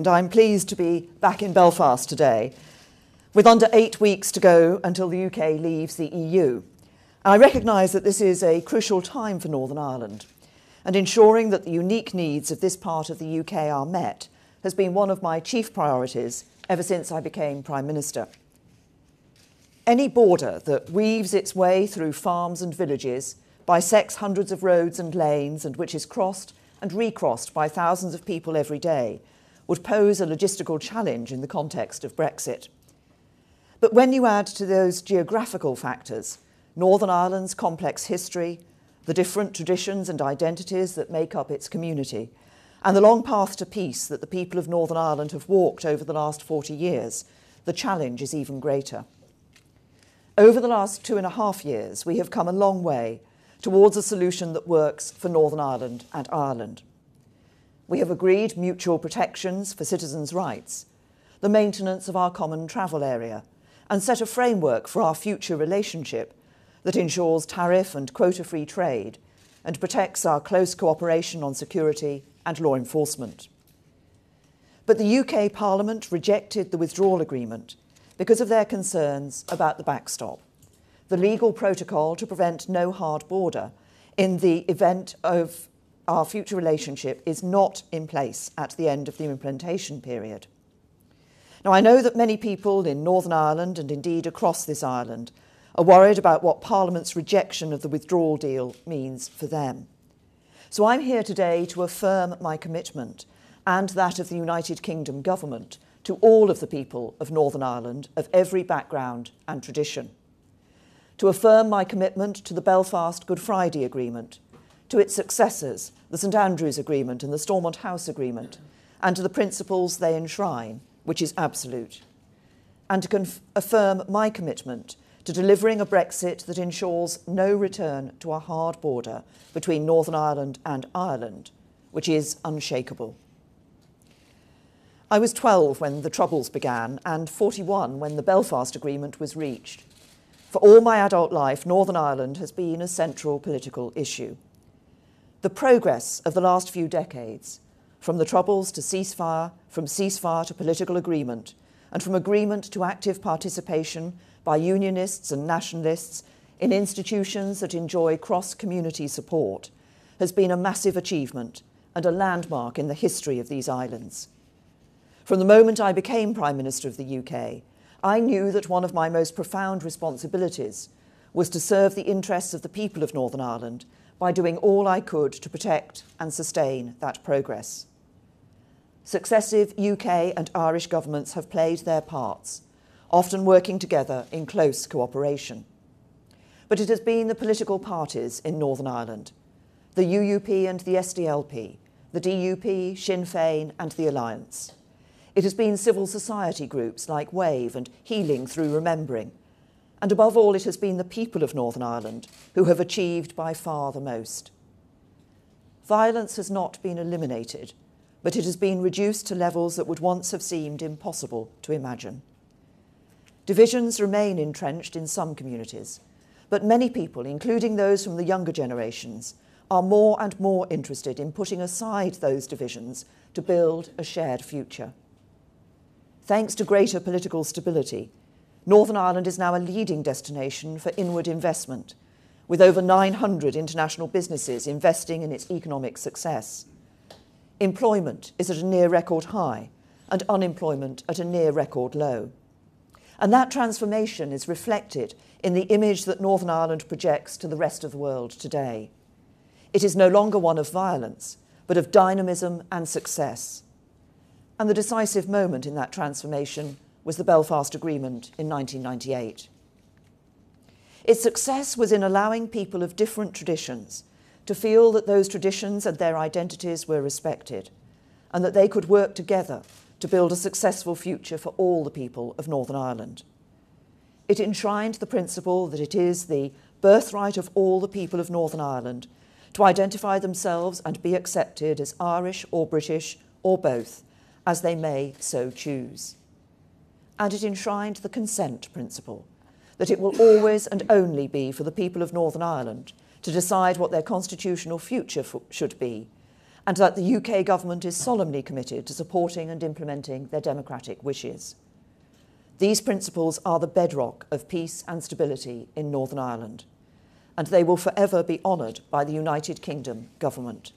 and I'm pleased to be back in Belfast today, with under 8 weeks to go until the UK leaves the EU. I recognise that this is a crucial time for Northern Ireland, and ensuring that the unique needs of this part of the UK are met has been one of my chief priorities ever since I became Prime Minister. Any border that weaves its way through farms and villages, bisects hundreds of roads and lanes, and which is crossed and recrossed by thousands of people every day, would pose a logistical challenge in the context of Brexit. But when you add to those geographical factors Northern Ireland's complex history, the different traditions and identities that make up its community, and the long path to peace that the people of Northern Ireland have walked over the last 40 years, the challenge is even greater. Over the last 2.5 years, we have come a long way towards a solution that works for Northern Ireland and Ireland. We have agreed mutual protections for citizens' rights, the maintenance of our common travel area, and set a framework for our future relationship that ensures tariff and quota-free trade and protects our close cooperation on security and law enforcement. But the UK Parliament rejected the withdrawal agreement because of their concerns about the backstop, the legal protocol to prevent no hard border in the event of our future relationship is not in place at the end of the implementation period. Now, I know that many people in Northern Ireland and indeed across this island are worried about what Parliament's rejection of the withdrawal deal means for them. So I'm here today to affirm my commitment and that of the United Kingdom government to all of the people of Northern Ireland of every background and tradition. To affirm my commitment to the Belfast Good Friday Agreement, to its successors, the St Andrews Agreement and the Stormont House Agreement, and to the principles they enshrine, which is absolute. And to affirm my commitment to delivering a Brexit that ensures no return to a hard border between Northern Ireland and Ireland, which is unshakable. I was 12 when the Troubles began and 41 when the Belfast Agreement was reached. For all my adult life, Northern Ireland has been a central political issue. The progress of the last few decades, from the Troubles to ceasefire, from ceasefire to political agreement, and from agreement to active participation by unionists and nationalists in institutions that enjoy cross-community support, has been a massive achievement and a landmark in the history of these islands. From the moment I became Prime Minister of the UK, I knew that one of my most profound responsibilities was to serve the interests of the people of Northern Ireland by doing all I could to protect and sustain that progress. Successive UK and Irish governments have played their parts, often working together in close cooperation. But it has been the political parties in Northern Ireland, the UUP and the SDLP, the DUP, Sinn Féin and the Alliance. It has been civil society groups like WAVE and Healing Through Remembering. And above all, it has been the people of Northern Ireland who have achieved by far the most. Violence has not been eliminated, but it has been reduced to levels that would once have seemed impossible to imagine. Divisions remain entrenched in some communities, but many people, including those from the younger generations, are more and more interested in putting aside those divisions to build a shared future. Thanks to greater political stability, Northern Ireland is now a leading destination for inward investment, with over 900 international businesses investing in its economic success. Employment is at a near record high and unemployment at a near record low. And that transformation is reflected in the image that Northern Ireland projects to the rest of the world today. It is no longer one of violence, but of dynamism and success. And the decisive moment in that transformation was the Belfast Agreement in 1998. Its success was in allowing people of different traditions to feel that those traditions and their identities were respected, and that they could work together to build a successful future for all the people of Northern Ireland. It enshrined the principle that it is the birthright of all the people of Northern Ireland to identify themselves and be accepted as Irish or British or both, as they may so choose. And it enshrined the consent principle, that it will always and only be for the people of Northern Ireland to decide what their constitutional future should be, and that the UK government is solemnly committed to supporting and implementing their democratic wishes. These principles are the bedrock of peace and stability in Northern Ireland, and they will forever be honoured by the United Kingdom government.